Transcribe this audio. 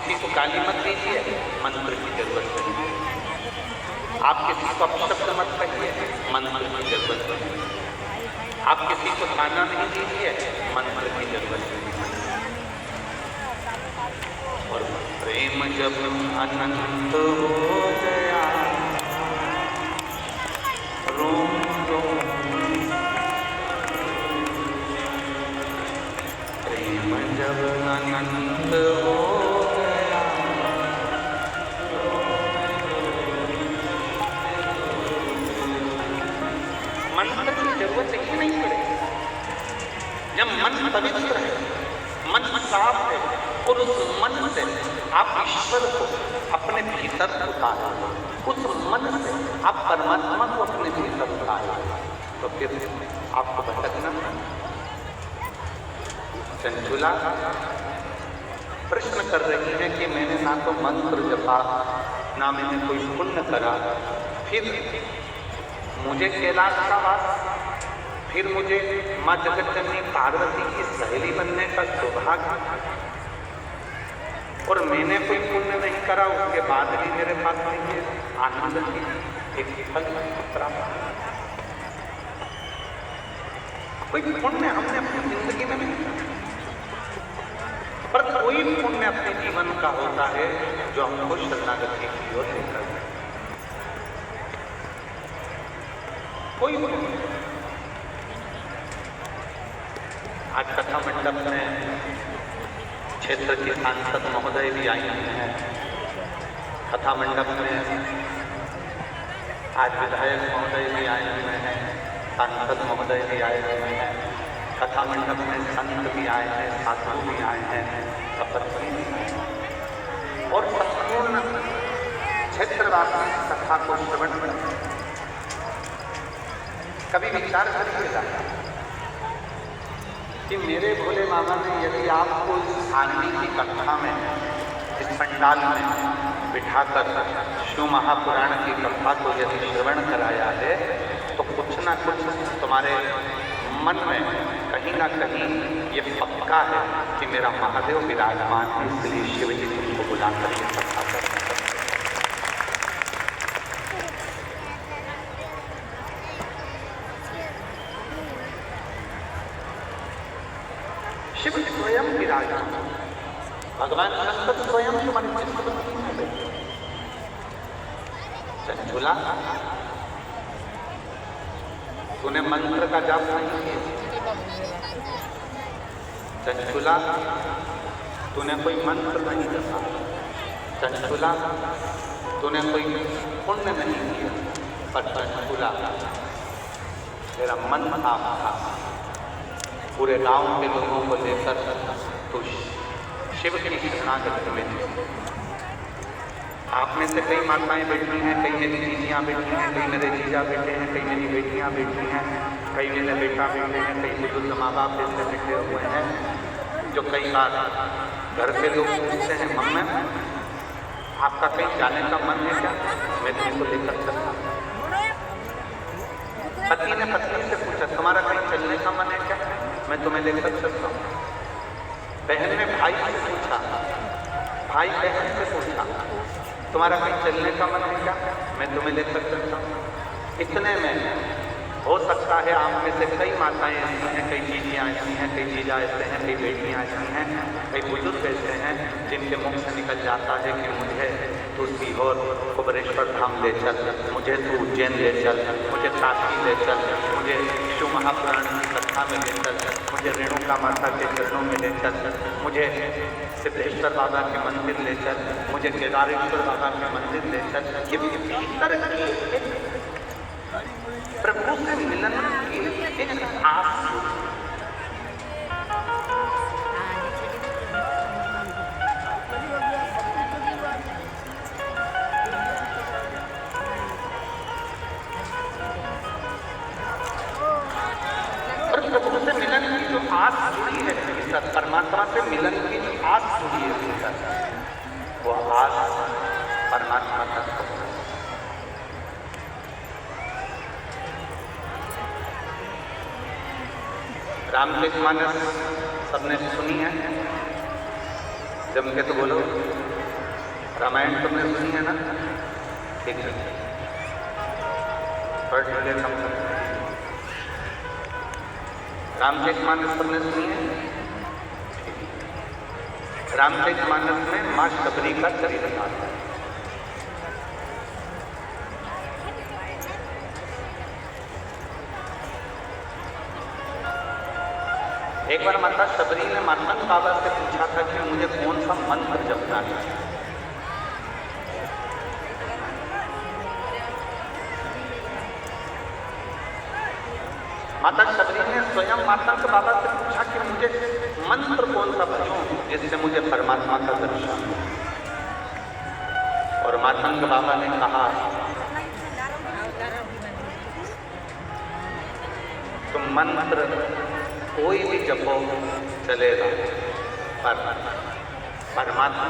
किसी को गाली मत दीजिए, मंत्र की जरूरत नहीं। आप किसी को अपशब्द मत कहिए, मंत्र की जरूरत नहीं। आप किसी को ताना नहीं दीजिए, मंत्र की जरूरत नहीं। और प्रेम जब अनंत हो गया, रोम रोम प्रेम जब अनंत हो गया, मंत्र की जरूरत ही नहीं पड़ेगी। जब मन पवित्र है, मन साफ है, और उस मन से आप ईश्वर को अपने भीतर उतारो, उस मन से आप परमात्मा को अपने भीतर उतारो, तो फिर आपको भटकना नहीं। चंचुला प्रश्न कर रही है कि मैंने ना तो मंत्र जपा, ना मैंने कोई पुण्य करा, फिर मुझे कैलाश का वास, फिर मुझे माँ जगत जननी पार्वती की सहेली बनने का सौभाग्य, और मैंने कोई पुण्य नहीं करा, उसके बाद भी मेरे पास नहीं है आनंद की एक फल प्राप्त। कोई पुण्य हमने अपनी जिंदगी में नहीं करा, पर कोई पुण्य अपने जीवन का होता है जो हमको शरणागति की ओर लेकर जाए। कोई पुण्य। आज कथा मंडप में क्षेत्र के सांसद महोदय भी आए हुए हैं। कथा मंडप में आज विधायक महोदय भी आए हुए हैं, सांसद महोदय भी आए हुए हैं। कथा मंडप में संत भी आए हैं, साधु भी आए हैं, तपस्वी भी आए हैं, और संपूर्ण क्षेत्रवासी कथा को श्रवण करते हैं। कभी विचार करिएगा कि मेरे भोले बाबा ने यदि आपको इस आदमी की कथा में, इस पंडाल में बिठाकर शिव महापुराण की कथा को यदि श्रवण कराया है, तो कुछ ना कुछ तुम्हारे मन में कहीं ना कहीं ये पक्का है कि मेरा महादेव विराजमान है, इसलिए शिव जी तुमको बुलाकर ये कथा कर। शिव स्वयं विराजमान, भगवान शंकर स्वयं तुम्हारे चित्तवृत्ति में बैठे। चंचुला, तूने मंत्र का जाप नहीं किया। चंचुला, तूने कोई मंत्र नहीं जपा। चंचुला, तूने कोई पुण्य नहीं किया। पर चंचुला, तेरा मन साफ था, पूरे गांव के लोगों को लेकर तो शिव की शरणागति में थे। आप में से कई माताएं बैठी हैं, कई मेरी जीजियाँ बैठी हैं, कई मेरे जीजा बैठे हैं, कई मेरी बेटियाँ बैठी हैं, कई मेरे बेटा बैठे हैं, कई बुजुर्ग माँ बाप ऐसे बैठे हुए हैं जो कई बार घर के लोग पूछते हैं, मम्मा आपका कहीं जाने का मन है क्या, मैं तुम्हें तो लेकर चलता। पति ने पत्नी से पूछा, तुम्हारा कहीं चलने का मन है क्या, मैं तुम्हें लेकर चलता हूँ। बहन ने भाई से पूछा, भाई बहन से पूछा, तुम्हारा कहीं चलने का मन है क्या, मैं तुम्हें लेकर चलता हूँ। इतने में हो सकता है आप में से कई माताएं ऐसी हैं, कई जीजियाँ ऐसी हैं, कई जीजा ऐसे हैं, कई बेटियाँ ऐसी हैं, कई बुजुर्ग ऐसे हैं जिनके मुख से निकल जाता है कि मुझे तू सीहोर कुबरेश्वर धाम ले चल, मुझे तू उज्जैन ले चल, मुझे काशी ले चल, मुझे शिव महापुराण की कथा में ले चल, मुझे रेणुका माता के चरणों में ले चल, मुझे सिद्धेश्वर बाबा के मंदिर ले चल, मुझे केदारेश्वर बाबा के मंदिर ले चल। ये भीतर की प्रभु से मिलन की एक आस, और प्रभु से मिलन की जो आस जुड़ी है भीतर, परमात्मा से मिलन की जो आस जुड़ी है भीतर, वो आस परमात्मा तक पहुंचे। रामचरितमानस सबने सुनी है, जम के तो बोलो। रामायण तुमने सुनी है ना? ठीक है, पढ़ ले कम से कम। रामचरितमानस तुमने सुनी है? रामचरितमानस में मां शबरी का चरित्र आता है। एक बार माता शबरी ने मार्तंड बाबा से पूछा था कि मुझे कौन सा मंत्र जपना है। माता शबरी ने स्वयं मार्तंड बाबा से पूछा कि मुझे मंत्र कौन सा भजूं जिससे मुझे परमात्मा का दर्शन हो। और मार्तंड बाबा ने कहा, तुम मंत्र कोई भी जपो चलेगा, पर परमात्मा